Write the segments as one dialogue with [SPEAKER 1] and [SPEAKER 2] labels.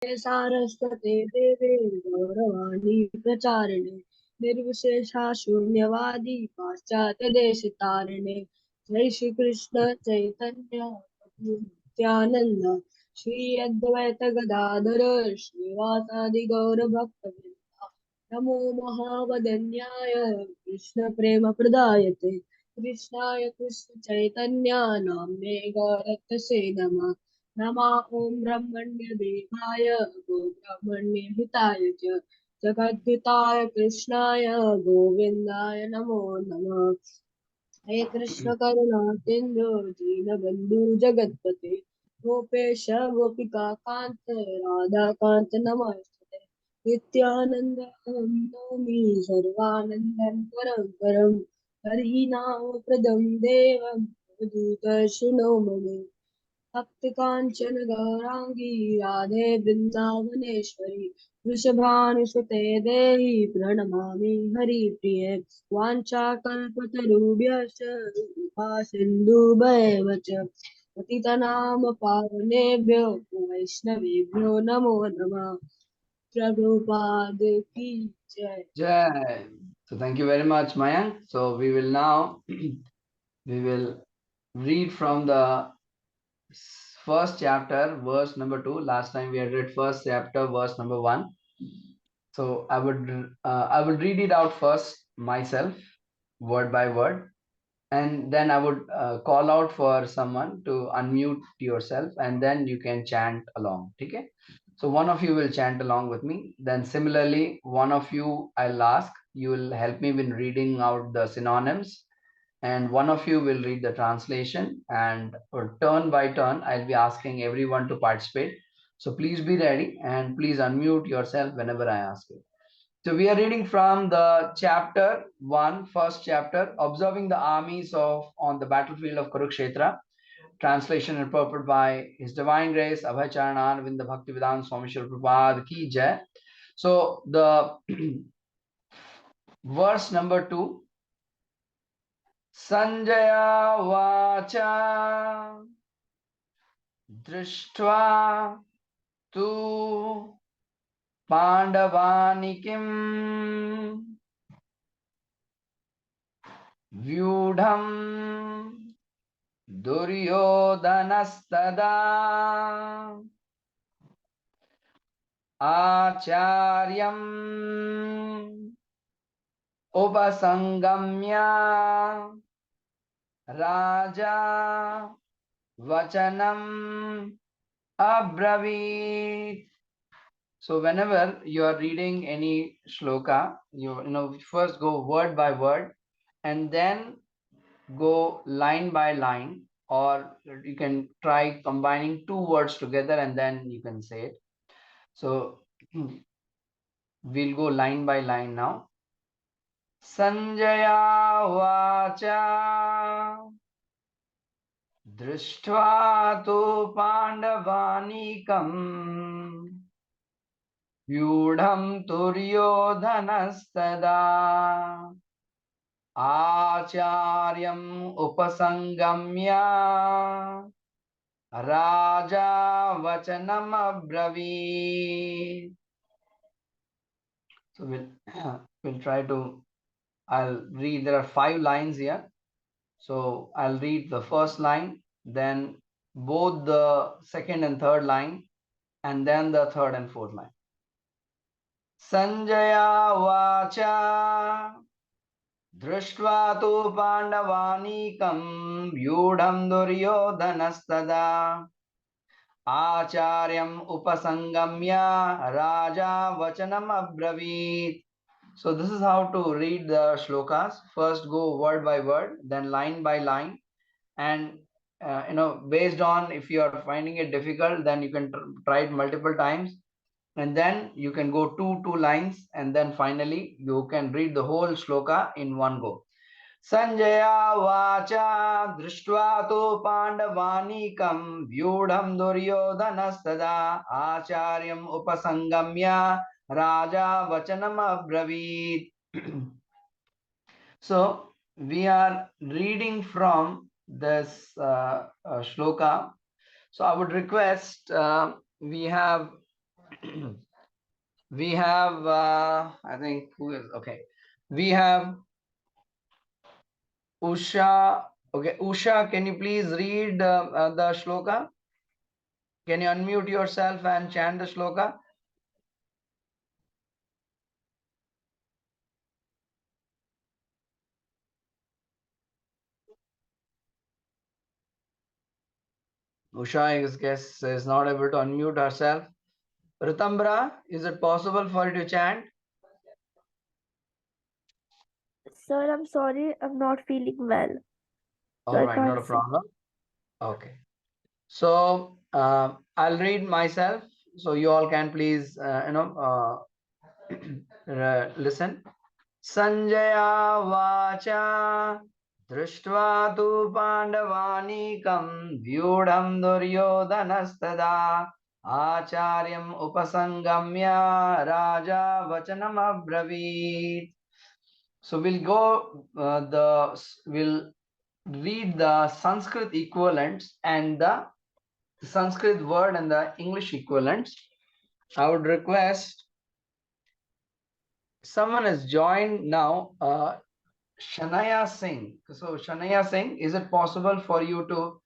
[SPEAKER 1] सारस्वते देवे गौरवाणी प्रचारिणे निर्विशेषा शून्यवादी पाश्चात्य देश तारिणे जय श्री कृष्ण चैतन्य नित्यानंद श्री अद्वैत गदाधर श्रीवासादि गौर भक्त नमो महावदन्याय कृष्ण प्रेम प्रदायते कृष्णाय कृष्ण चैतन्य नाम्ने गौरत्से नमः नमा ओम ब्रह्मण्य देवाय गो ब्रह्मण्य हिताय च जगद्धिताय कृष्णाय गोविन्दाय नमो नमः हे कृष्ण करुणा सिंधु दीनबंधु जगतपते गोपेश गोपिका कांत राधा कांत नमस्ते नित्यानंद नौमि सर्वानंदं परं परं हरि नाम प्रदं देवं दूतर्षिणोमणि भक्त कांचन गौरांगी राधे वृंदावनेश्वरी वृषभानुसुते देवी प्रणमामि हरिप्रिये वाञ्छाकल्पतरुभ्यश्च कृपा सिन्धुभ्येव च पतितनाम पावनेभ्यो वैष्णवेभ्यो नमो नमः प्रभुपाद की जय
[SPEAKER 2] Jai. So thank you very much, Mayank. So we will now we will read from the first chapter, verse number 2. Last time we had read first chapter, verse number 1. So I would read it out first myself, word by word, and then I would call out for someone to unmute yourself, and then you can chant along. Okay? So one of you will chant along with me. Then similarly, one of you I'll ask. You will help me with reading out the synonyms, and one of you will read the translation. And for turn by turn, I'll be asking everyone to participate. So please be ready and please unmute yourself whenever I ask you. So we are reading from the chapter 1, first chapter, observing the armies of on the battlefield of Kurukshetra. Translation and purport by His Divine Grace Abhay Charanan Vinda Bhaktivedanta Swami Srila Prabhupada Ki Jai. So the verse number 2, Sanjaya Vacha Drishtva Tu Pandavanikim Vyudham Duryodhanastada Acharyam Upasangamya Raja Vachanam Abravit. So whenever you are reading any shloka, you first go word by word and then go line by line, or you can try combining two words together and then you can say it. So we'll go line by line now. Sanjaya Vacha Drishtva tu Pandavanikam Vyudham Turyodhanastada Acharyam Upasangamya Raja Vachanam Abravit. So we'll try to, I'll read, there are 5 lines here. So I'll read the first line, then both the second and third line, and then the third and fourth line. Sanjaya Vacha Drishtva tu Pandavanikam Vyudham Duryodhanastada Acharyam Upasangamya Raja Vachanam Abravit. So this is how to read the shlokas. First go word by word, then line by line, and based on if you are finding it difficult, then you can try it multiple times, and then you can go two lines, and then finally you can read the whole shloka in one go. Sanjaya Vacha Drishtva tu Pandavanikam Vyudham Duryodhanastada Acharyam Upasangamya Raja Vachanam Abravit. So we are reading from this shloka. So I would request, we have We have, I think, who is, okay. We have Usha. Okay, Usha, can you please read the shloka? Can you unmute yourself and chant the shloka? Usha, I guess, is not able to unmute herself. Ritambra, is it possible for you to chant?
[SPEAKER 3] Sir, I'm sorry, I'm not feeling well. So
[SPEAKER 2] All
[SPEAKER 3] I
[SPEAKER 2] right, not
[SPEAKER 3] can't
[SPEAKER 2] a
[SPEAKER 3] sing.
[SPEAKER 2] problem. Okay. So I'll read myself. So you all can please, listen. Sanjaya vacha दृष्ट्वा तु पाण्डवानीकं व्यूढं दुर्योधनस्तदा आचार्यम् उपसंगम्य राजा वचनमब्रवीत्. So we'll read the Sanskrit equivalents and the Sanskrit word and the English equivalents. I would request someone has joined now, Shanaya Singh. So Shanaya Singh, is it possible for you to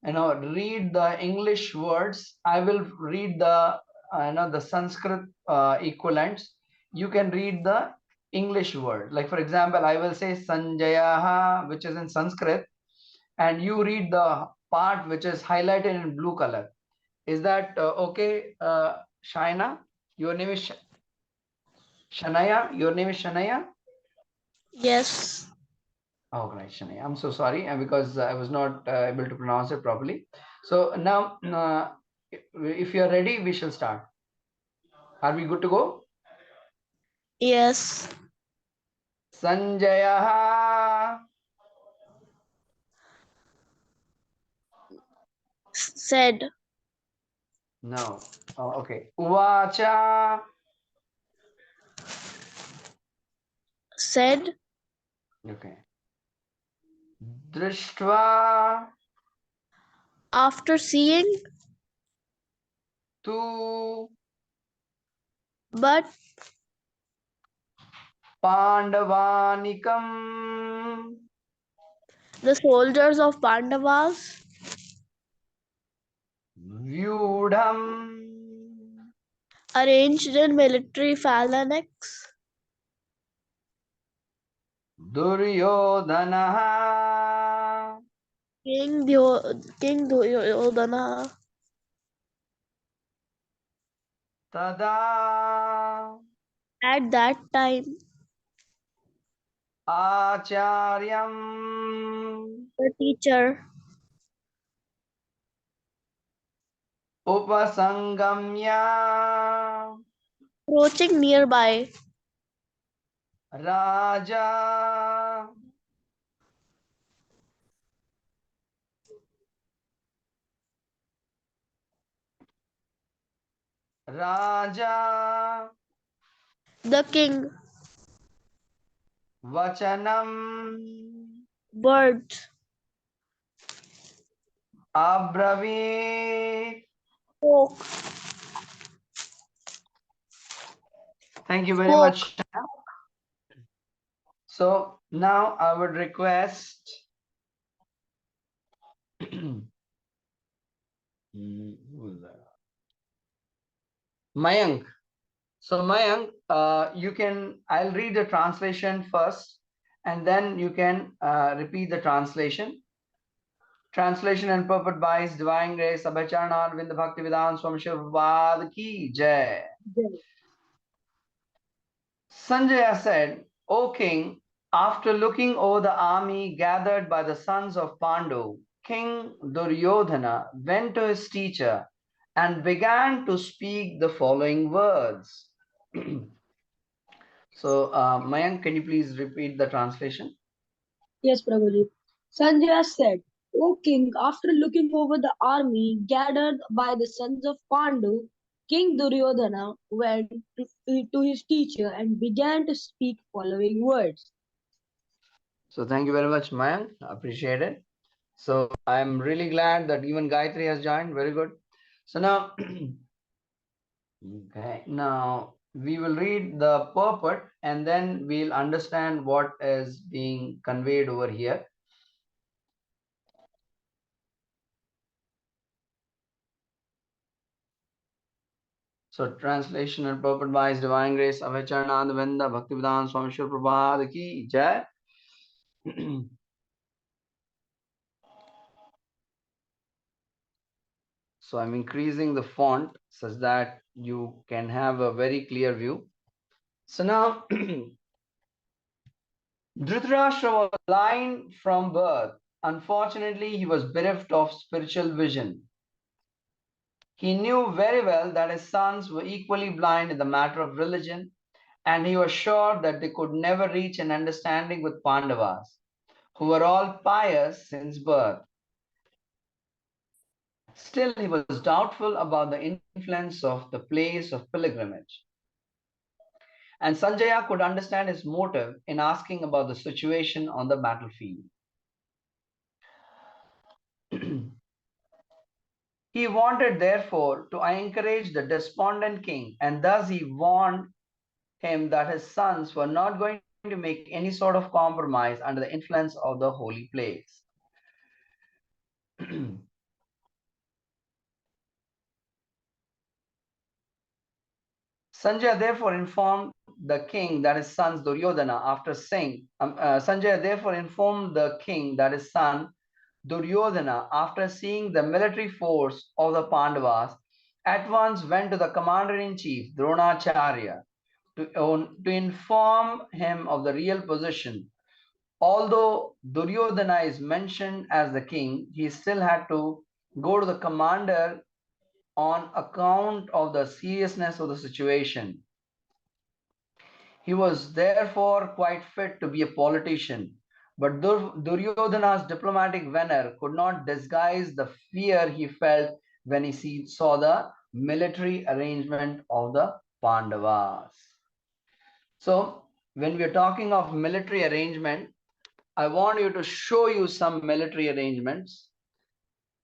[SPEAKER 2] read the English words? I will read the the Sanskrit equivalents. You can read the English word. Like for example, I will say Sanjayaha, which is in Sanskrit, and you read the part which is highlighted in blue color. Is that okay, Shaina? Your name is Shanaya. Your name is Shanaya.
[SPEAKER 3] Yes.
[SPEAKER 2] Oh, right, Shanaya. I'm so sorry, because I was not able to pronounce it properly. So now, if you are ready, we shall start. Are we good to go?
[SPEAKER 3] Yes.
[SPEAKER 2] Sanjaya.
[SPEAKER 3] Said.
[SPEAKER 2] No. Oh, okay. Uvacha.
[SPEAKER 3] Said.
[SPEAKER 2] Okay. Drishtva.
[SPEAKER 3] After seeing.
[SPEAKER 2] Tu.
[SPEAKER 3] But.
[SPEAKER 2] Pandavanikam.
[SPEAKER 3] The soldiers of Pandavas.
[SPEAKER 2] Vyudham.
[SPEAKER 3] Arranged in military phalanx.
[SPEAKER 2] Duryodhanaha.
[SPEAKER 3] King Duryodhana.
[SPEAKER 2] Tada.
[SPEAKER 3] At that time.
[SPEAKER 2] Acharyam.
[SPEAKER 3] The teacher.
[SPEAKER 2] Upasangamya.
[SPEAKER 3] Approaching nearby.
[SPEAKER 2] Raja. Raja.
[SPEAKER 3] The king.
[SPEAKER 2] Vachanam.
[SPEAKER 3] Birds.
[SPEAKER 2] Abravit.
[SPEAKER 3] Spoke.
[SPEAKER 2] Thank you very
[SPEAKER 3] Spoke.
[SPEAKER 2] much. So now I would request Mayank. So Mayank, I'll read the translation first, and then you can repeat the translation. Translation and purport by His Divine Grace Abhacharna Arvind Bhakti Vedanta Swami Shivavad Ki Jai. Sanjaya said, O king, after looking over the army gathered by the sons of Pandu, King Duryodhana went to his teacher and began to speak the following words. So, Mayank, can you please repeat the translation?
[SPEAKER 1] Yes, Prabhuji. Sanjaya said, O king, after looking over the army gathered by the sons of Pandu, King Duryodhana went to his teacher and began to speak following words.
[SPEAKER 2] So, thank you very much, Mayank. Appreciate it. So, I'm really glad that even Gayatri has joined. Very good. So now Okay, now we will read the purport and then we'll understand what is being conveyed over here. So translation and purport by His Divine Grace Avacharnand Venda Bhaktivedanta Swami Shri Prabhupada Ki Jai. So I'm increasing the font such that you can have a very clear view. So now Dhritarashtra was blind from birth. Unfortunately, he was bereft of spiritual vision. He knew very well that his sons were equally blind in the matter of religion, and he was sure that they could never reach an understanding with Pandavas, who were all pious since birth. Still, he was doubtful about the influence of the place of pilgrimage. And Sanjaya could understand his motive in asking about the situation on the battlefield. He wanted, therefore, to encourage the despondent king, and thus he warned him that his sons were not going to make any sort of compromise under the influence of the holy place. Sanjaya therefore informed the king that his son Duryodhana, after seeing Sanjaya therefore informed the king that his son Duryodhana, after seeing the military force of the Pandavas, at once went to the commander-in-chief Dronacharya to inform him of the real position. Although Duryodhana is mentioned as the king, he still had to go to the commander on account of the seriousness of the situation. He was therefore quite fit to be a politician, but Duryodhana's diplomatic veneer could not disguise the fear he felt when he saw the military arrangement of the Pandavas. So, when we are talking of military arrangement, I want you to show you some military arrangements.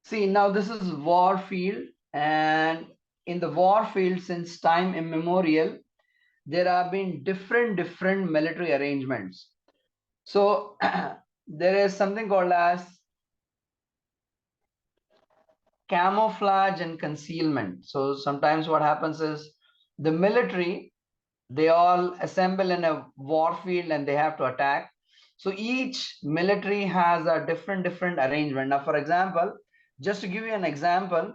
[SPEAKER 2] See, now this is war field, and in the war field since time immemorial, there have been different military arrangements. So there is something called as camouflage and concealment. So sometimes what happens is the military, they all assemble in a war field and they have to attack. So each military has a different arrangement. Now, for example, just to give you an example,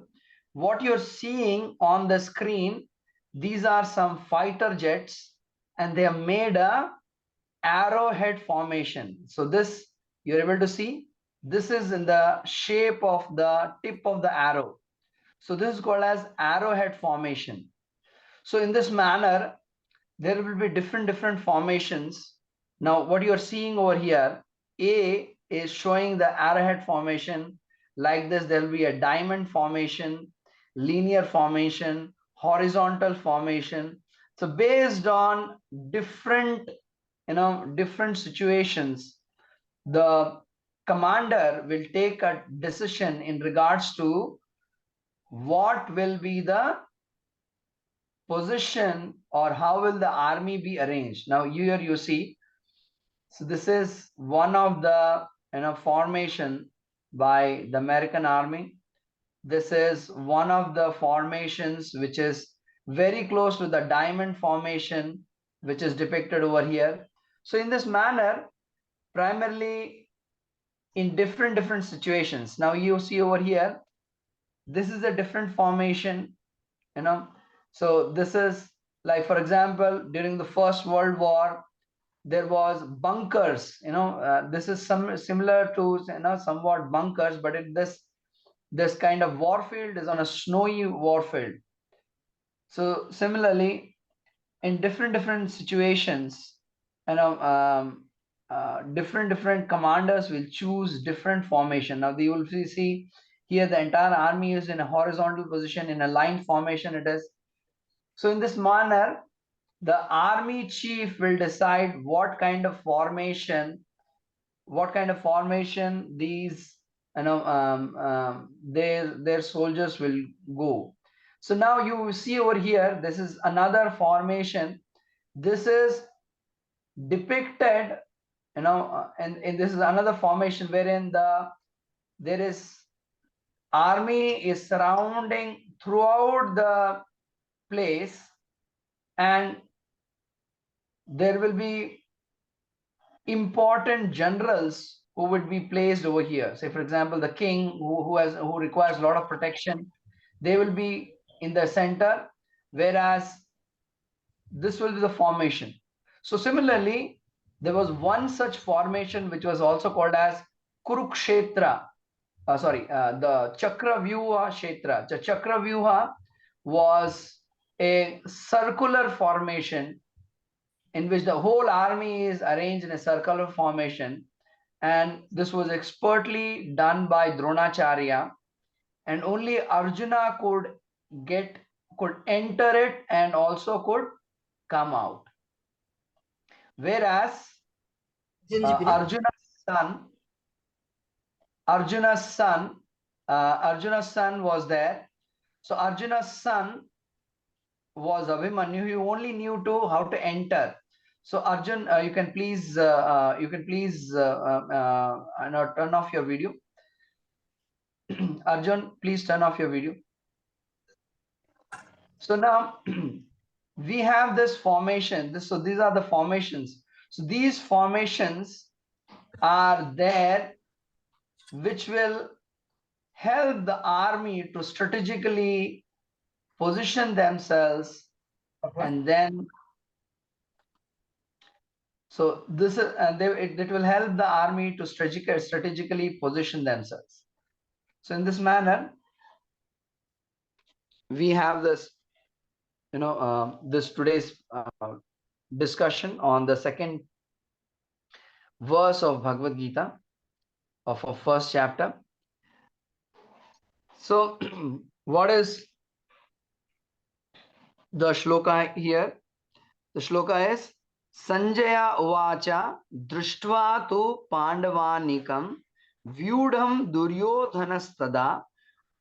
[SPEAKER 2] what you're seeing on the screen, these are some fighter jets and they are made a arrowhead formation. So this, you're able to see, this is in the shape of the tip of the arrow. So this is called as arrowhead formation. So in this manner, there will be different formations. Now what you're seeing over here, A is showing the arrowhead formation. Like this, there will be a diamond formation, linear formation, horizontal formation. So based on different different situations, the commander will take a decision in regards to what will be the position or how will the army be arranged. Now here you see, so this is one of the formation by the American army. This is one of the formations which is very close to the diamond formation, which is depicted over here. So in this manner, primarily in different situations. Now you see over here, this is a different formation, you know. So this is like, for example, during the First World War, there was bunkers, this is some similar to somewhat bunkers, but this kind of warfield is on a snowy warfield. So similarly, in different situations, different commanders will choose different formation. Now you will see here the entire army is in a horizontal position, in a line formation it is. So in this manner, the army chief will decide what kind of formation these their soldiers will go. So now you see over here, this is another formation. This is depicted, and this is another formation wherein there is army is surrounding throughout the place, and there will be important generals who would be placed over here. Say, for example, the king who requires a lot of protection, they will be in the center, whereas this will be the formation. So similarly, there was one such formation which was also called as Kurukshetra. The Chakravyuha Kshetra. The Chakravyuha was a circular formation in which the whole army is arranged in a circular formation, and this was expertly done by Dronacharya, and only Arjuna could enter it and also could come out. Whereas Arjuna's son was there. So Arjuna's son was Abhimanyu. He only knew how to enter. So Arjun, you can please turn off your video. Arjun, please turn off your video. So now we have this formation. So these are the formations. So these formations are there which will help the army to strategically position themselves, and then so this is it will help the army to strategically position themselves. So in this manner, we have this this today's discussion on the second verse of Bhagavad Gita of our first chapter. So what is the shloka here? The shloka is Sanjaya Uvacha Drishtva tu Pandavanikam Vyudham Duryodhanastada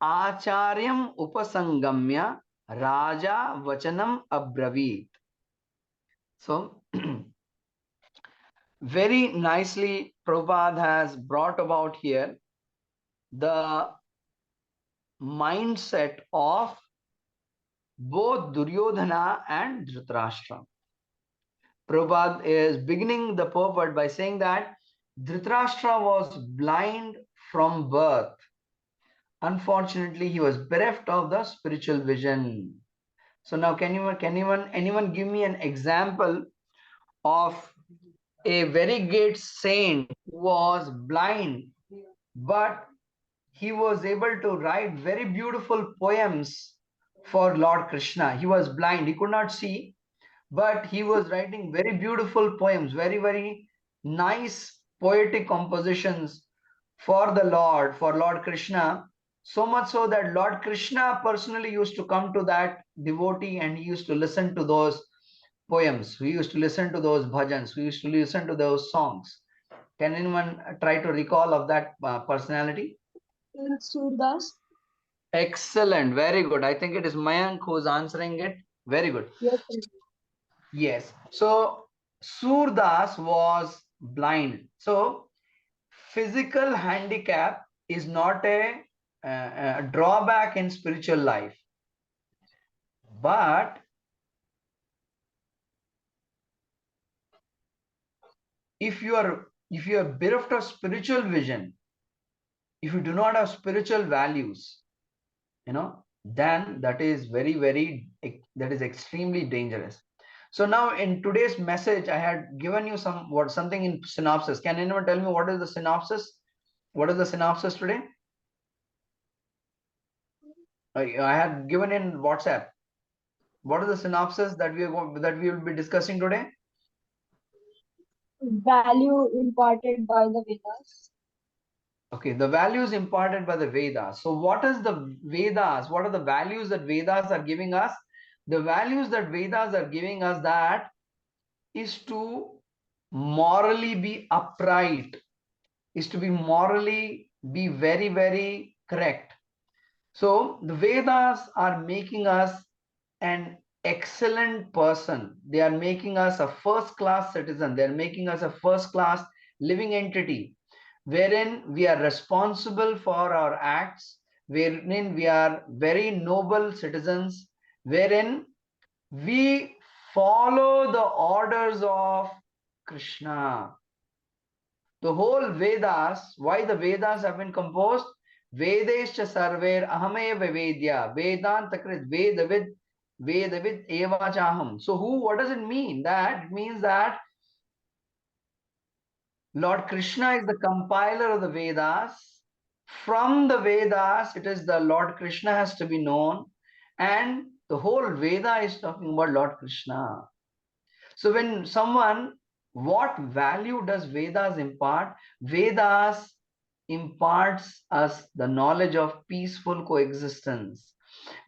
[SPEAKER 2] Acharyam Upasangamya Raja Vachanam Abravit. So very nicely Prabhupada has brought about here the mindset of both Duryodhana and Dhritarashtra. Prabhupada is beginning the purport by saying that Dhritarashtra was blind from birth. Unfortunately, he was bereft of the spiritual vision. So now can anyone give me an example of a very great saint who was blind, but he was able to write very beautiful poems for Lord Krishna? He was blind, he could not see, but he was writing very beautiful poems, very, very nice poetic compositions for the Lord, for Lord Krishna. So much so that Lord Krishna personally used to come to that devotee and he used to listen to those poems. We used to listen to those bhajans. We used to listen to those songs. Can anyone try to recall of that personality?
[SPEAKER 1] Surdas.
[SPEAKER 2] Excellent. Very good. I think it is Mayank who is answering it. Very good.
[SPEAKER 1] Yes.
[SPEAKER 2] Yes. So Surdas was blind. So physical handicap is not a drawback in spiritual life. But if you are bereft of spiritual vision, if you do not have spiritual values, then that is that is extremely dangerous. So now in today's message, I had given you something in synopsis. Can anyone tell me what is the synopsis? What is the synopsis today? I had given in WhatsApp. What is the synopsis that we will be discussing today?
[SPEAKER 1] Value imparted by the Vedas.
[SPEAKER 2] Okay, the values imparted by the Vedas. So what is the Vedas? What are the values that Vedas are giving us? The values that Vedas are giving us, that is to morally be upright, is to be morally be very, very correct. So the Vedas are making us an excellent person. They are making us a first class citizen. They are making us a first class living entity, wherein we are responsible for our acts, wherein we are very noble citizens, wherein we follow the orders of Krishna. The whole Vedas, why the Vedas have been composed? Vedescha sarver ahameva vedya, Vedantakrit Vedavid eva chaham. So what does it mean? That it means that Lord Krishna is the compiler of the Vedas. From the Vedas, it is the Lord Krishna has to be known. And the whole Veda is talking about Lord Krishna. So when someone, what value does Vedas impart? Vedas imparts us the knowledge of peaceful coexistence.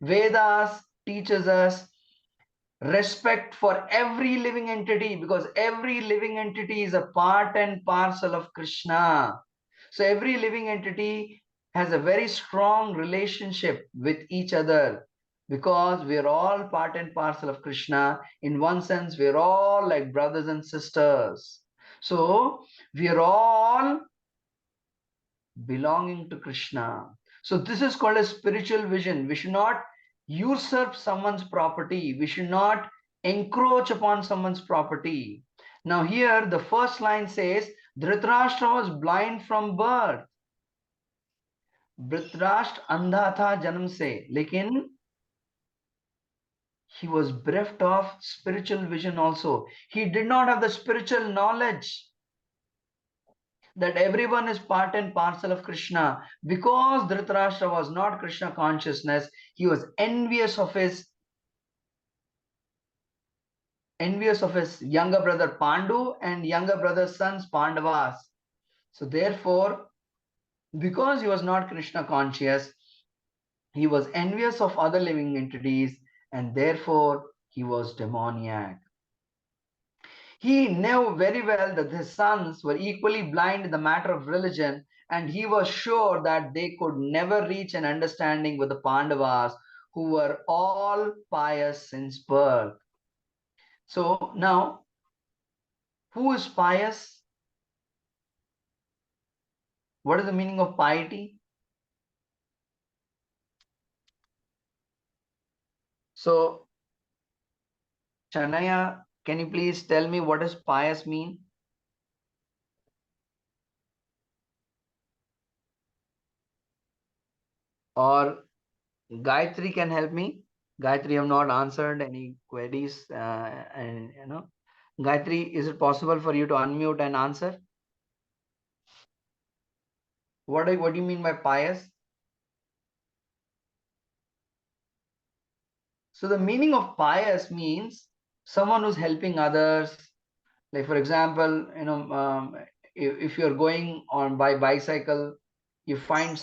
[SPEAKER 2] Vedas teaches us respect for every living entity, because every living entity is a part and parcel of Krishna. So every living entity has a very strong relationship with each other, because we are all part and parcel of Krishna. In one sense, we are all like brothers and sisters. So we are all belonging to Krishna. So this is called a spiritual vision. We should not usurp someone's property. We should not encroach upon someone's property. Now here the first line says, Dhritarashtra was blind from birth. Dhritarashtra andha tha janam se, lekin he was bereft of spiritual vision also. He did not have the spiritual knowledge that everyone is part and parcel of Krishna. Because Dhritarashtra was not Krishna consciousness, he was envious of his younger brother Pandu and younger brother sons Pandavas. So therefore, because he was not Krishna conscious, he was envious of other living entities, and therefore he was demoniac. He knew very well that his sons were equally blind in the matter of religion, and he was sure that they could never reach an understanding with the Pandavas, who were all pious since birth. So now, who is pious? What is the meaning of piety? So, Shanaya, can you please tell me what does pious mean? Or Gayatri can help me. Gayatri have not answered any queries, and Gayatri, is it possible for you to unmute and answer? What do you mean by pious? So the meaning of pious means someone who's helping others. Like for example, if you're going on by bicycle, you find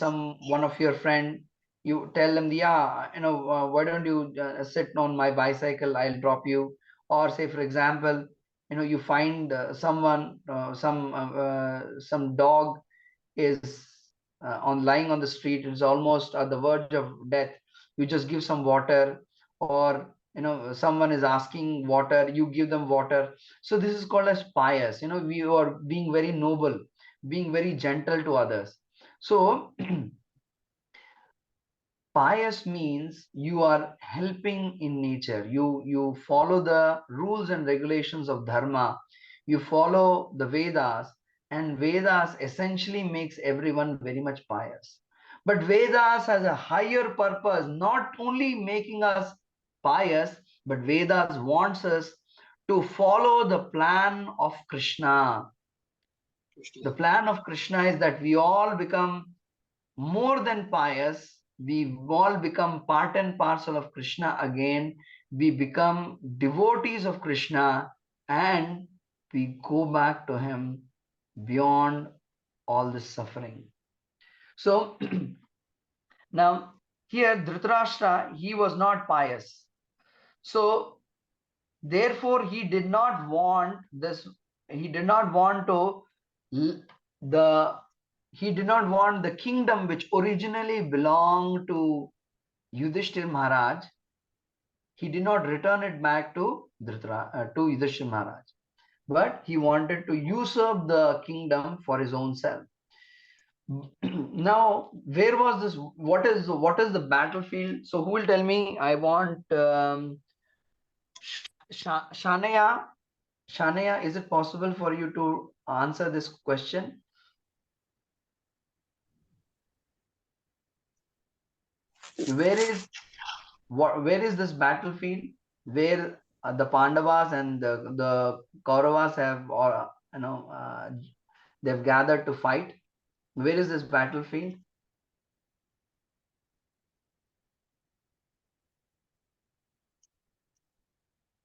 [SPEAKER 2] one of your friend, you tell them, yeah, why don't you sit on my bicycle? I'll drop you. Or say, for example, you find someone, some dog is lying on the street, is almost at the verge of death. You just give some water, or someone is asking water, you give them water. So this is called as pious. We are being very noble, being very gentle to others. So pious means you are helping in nature. You follow the rules and regulations of dharma. You follow the Vedas, and Vedas essentially makes everyone very much pious. But Vedas has a higher purpose, not only making us pious, but Vedas wants us to follow the plan of Krishna. The plan of Krishna is that we all become more than pious. We all become part and parcel of Krishna again. We become devotees of Krishna, and we go back to him beyond all this suffering. So now here Dhritarashtra, he was not pious. So therefore he did not want this, he did not want the kingdom which originally belonged to Yudhishthir Maharaj, he did not return it back to Yudhishthir Maharaj, but he wanted to usurp the kingdom for his own self. Now, where was this? What is the battlefield? So, who will tell me? I want Shanaya. Shanaya, is it possible for you to answer this question? Where is this battlefield where the Pandavas and the Kauravas have, or they've gathered to fight? Where is this battlefield?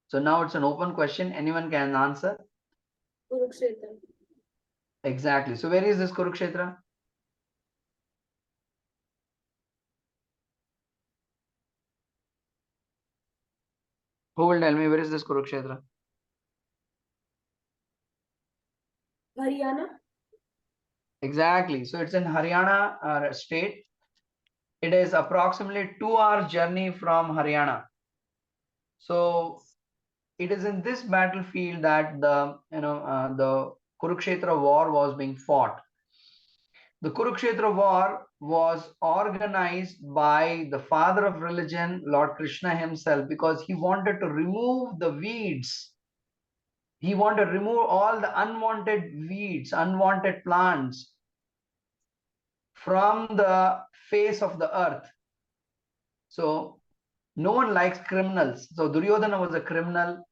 [SPEAKER 2] So now it's an open question. Anyone can answer.
[SPEAKER 1] Kurukshetra.
[SPEAKER 2] Exactly. So where is this Kurukshetra? Who will tell me where is this Kurukshetra?
[SPEAKER 1] Haryana.
[SPEAKER 2] Exactly. So it's in Haryana state. It is approximately 2 hours journey from Haryana. So it is in this battlefield that the Kurukshetra war was being fought. The Kurukshetra war was organized by the father of religion, Lord Krishna himself, because he wanted to remove the weeds. He wanted to remove all the unwanted weeds, unwanted plants from the face of the earth. So no one likes criminals. So Duryodhana was a criminal.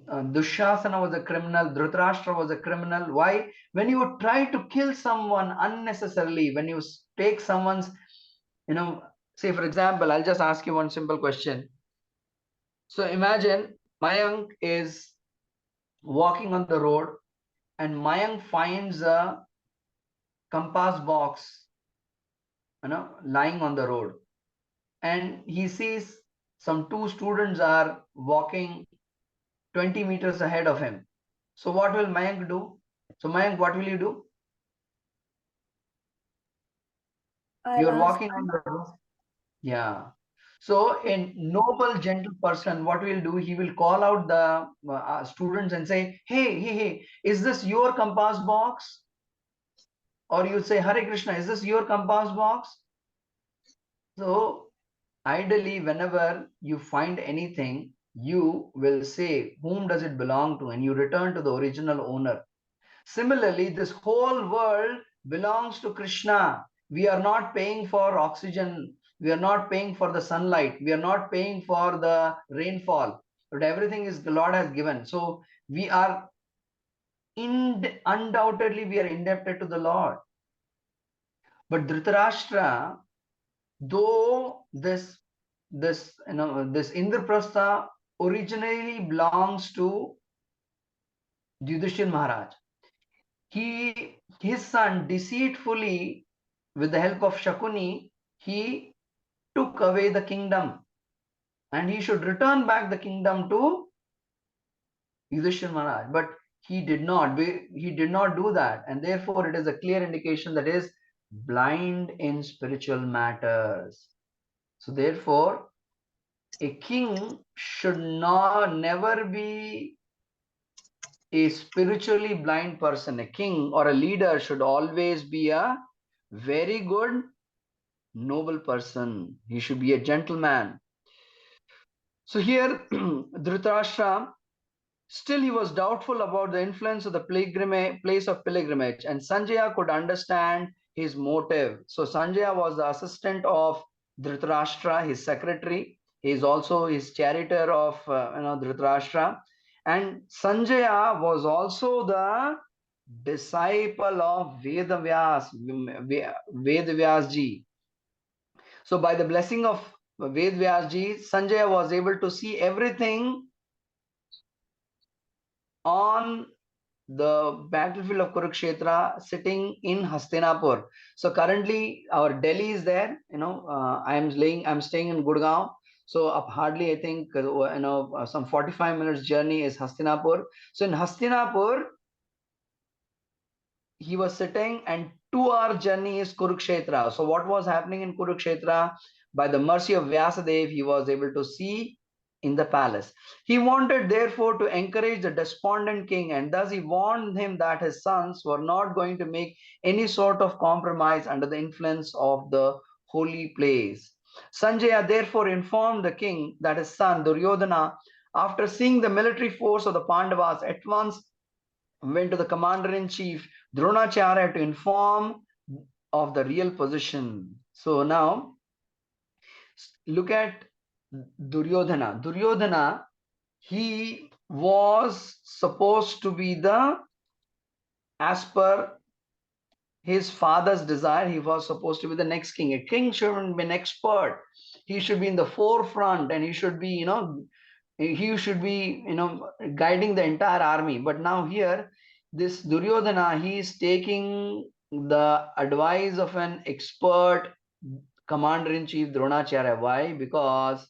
[SPEAKER 2] Dushasana was a criminal. Dhritarashtra was a criminal. Why? When you try to kill someone unnecessarily, when you take someone's, say for example, I'll just ask you one simple question. So imagine Mayank is walking on the road and Mayank finds a compass box, lying on the road, and he sees some two students are walking 20 meters ahead of him. So what will Mayank do? So Mayank, what will you do? You're walking on the road. Yeah. So a noble, gentle person, what will do? He will call out the students and say, hey, is this your compass box? Or you say, Hare Krishna, is this your compass box? So ideally, whenever you find anything, you will say, whom does it belong to? And you return to the original owner. Similarly, this whole world belongs to Krishna. We are not paying for oxygen. We are not paying for the sunlight. We are not paying for the rainfall. But everything is the Lord has given. So we are undoubtedly we are indebted to the Lord. But Dhritarashtra, though this Indraprastha originally belongs to Yudhishthir Maharaj, his son deceitfully, with the help of Shakuni, he took away the kingdom, and he should return back the kingdom to Yudhishthir Maharaj. But he did not. He did not do that, and therefore it is a clear indication that is blind in spiritual matters. So therefore, a king should never be a spiritually blind person. A king or a leader should always be a very good, noble person. He should be a gentleman. So here, Dhritarashtra, still he was doubtful about the influence of the place of pilgrimage, and Sanjaya could understand his motive. So Sanjaya was the assistant of Dhritarashtra, his secretary. He is also his charioteer of Dhritarashtra. And Sanjaya was also the disciple of Vedavyas ji. So by the blessing of Vedavyas ji, Sanjaya was able to see everything on the battlefield of Kurukshetra sitting in Hastinapur. So currently our Delhi is there. I'm staying in Gurgaon. So hardly I think some 45 minutes journey is Hastinapur. So in Hastinapur, he was sitting, and 2 hour journey is Kurukshetra. So what was happening in Kurukshetra? by the mercy of Vyasadeva, he was able to see in the palace. He wanted, therefore, to encourage the despondent king, and thus he warned him that his sons were not going to make any sort of compromise under the influence of the holy place. Sanjaya therefore informed the king that his son Duryodhana, after seeing the military force of the Pandavas, at once went to the commander-in-chief Dronacharya to inform of the real position. So now look at Duryodhana. Duryodhana, he was supposed to be as per his father's desire, he was supposed to be the next king. A king shouldn't be an expert. He should be in the forefront, and he should be, guiding the entire army. But now here, this Duryodhana, he is taking the advice of an expert commander-in-chief Dronacharya. Why? Because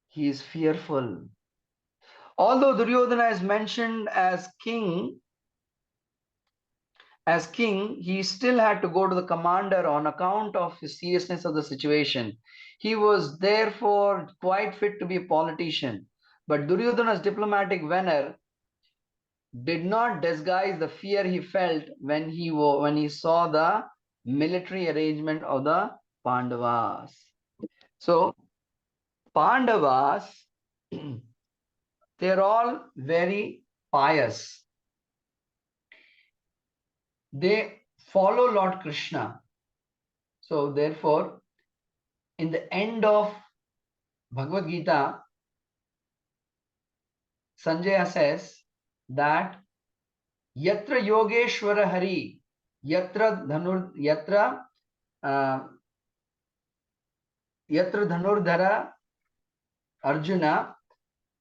[SPEAKER 2] he is fearful. Although Duryodhana is mentioned as king, he still had to go to the commander on account of the seriousness of the situation. He was therefore quite fit to be a politician. But Duryodhana's diplomatic veneer did not disguise the fear he felt when he saw the military arrangement of the Pandavas. So Pandavas, they're all very pious. They follow Lord Krishna. So therefore, in the end of Bhagavad Gita, Sanjaya says that Yatra Yogeshwara Hari, Yatra Dhanurdhara Arjuna,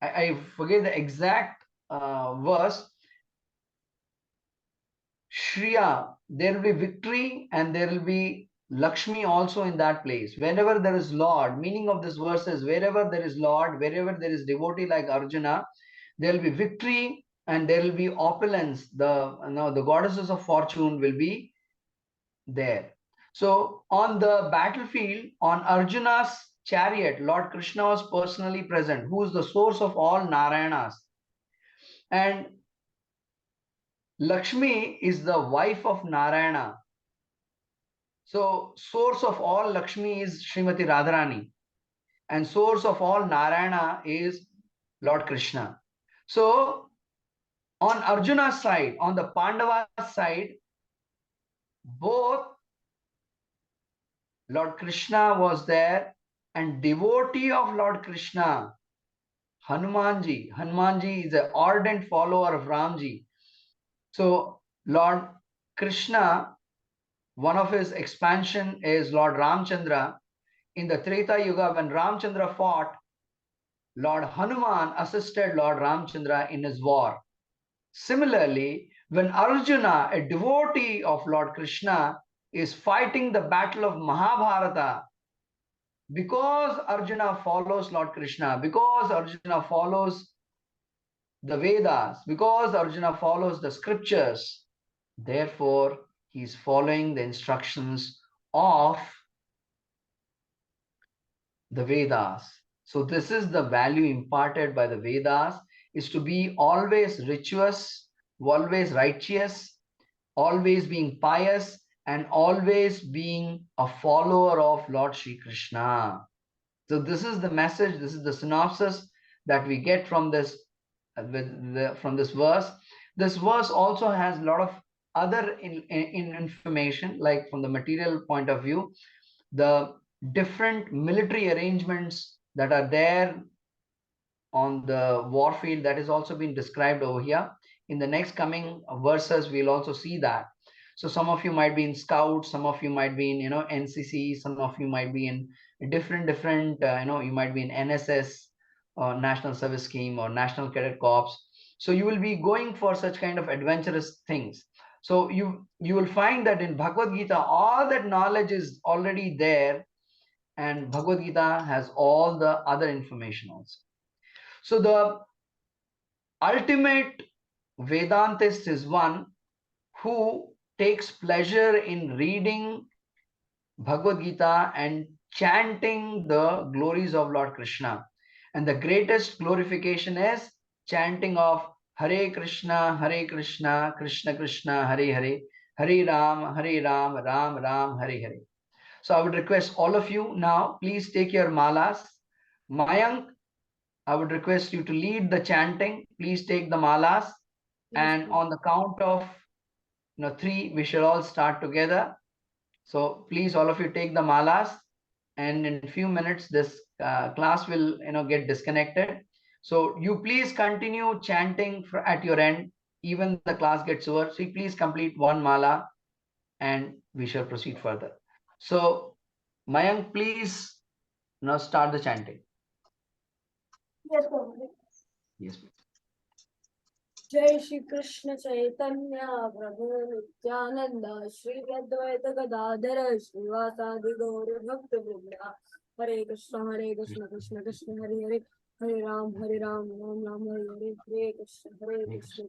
[SPEAKER 2] I forget the exact verse. Shriya, there will be victory and there will be Lakshmi also in that place. Whenever there is Lord, meaning of this verse is wherever there is Lord, wherever there is devotee like Arjuna, there will be victory and there will be opulence. The goddesses of fortune will be there. So on the battlefield, on Arjuna's chariot, Lord Krishna was personally present, who is the source of all Narayanas. And Lakshmi is the wife of Narayana. So source of all Lakshmi is Srimati Radharani, and source of all Narayana is Lord Krishna. So on Arjuna's side, on the Pandava's side, both Lord Krishna was there and devotee of Lord Krishna, Hanumanji. Hanumanji is an ardent follower of Ramji. So Lord Krishna, one of his expansion is Lord Ramchandra. In the Treta Yuga, when Ramchandra fought, Lord Hanuman assisted Lord Ramchandra in his war. Similarly, when Arjuna, a devotee of Lord Krishna, is fighting the battle of Mahabharata, because Arjuna follows Lord Krishna, because Arjuna follows the Vedas, because Arjuna follows the scriptures, therefore he is following the instructions of the Vedas. So this is the value imparted by the Vedas, is to be always virtuous, always righteous, always being pious, and always being a follower of Lord Shri Krishna. So this is the message, this is the synopsis that we get from this from this verse. This verse also has a lot of other information, like from the material point of view, the different military arrangements that are there on the war field, that is also been described over here. In the next coming verses, we'll also see that. So some of you might be in Scouts, some of you might be in NCC, some of you might be in different you might be in NSS or National Service Scheme or National Cadet Corps. So you will be going for such kind of adventurous things. So you will find that in Bhagavad Gita, all that knowledge is already there, and Bhagavad Gita has all the other information also. So the ultimate Vedantist is one who takes pleasure in reading Bhagavad Gita and chanting the glories of Lord Krishna. And the greatest glorification is chanting of Hare Krishna, Krishna Krishna, Hare Hare, Hare Ram, Ram Ram, Hare Hare. So I would request all of you now, please take your malas. Mayank, I would request you to lead the chanting. Please take the malas.
[SPEAKER 1] Yes,
[SPEAKER 2] And
[SPEAKER 1] Prabhu.
[SPEAKER 2] on the count of 3, we shall all start together. So please, all of you take the malas, and in a few minutes, this class will get disconnected. So you please continue chanting at your end, even the class gets over. So you please complete one mala, and we shall proceed further. So Mayank, please now start the chanting.
[SPEAKER 1] Yes, Prabhu.
[SPEAKER 2] Yes, please.
[SPEAKER 1] जय श्री कृष्ण चैतन्य प्रभु नित्यानंद श्री अद्वैत गदाधर श्रीवासादि गौर भक्त वृंदा हरे कृष्ण कृष्ण कृष्ण हरे हरे हरे राम राम राम हरे हरे हरे कृष्ण कृष्ण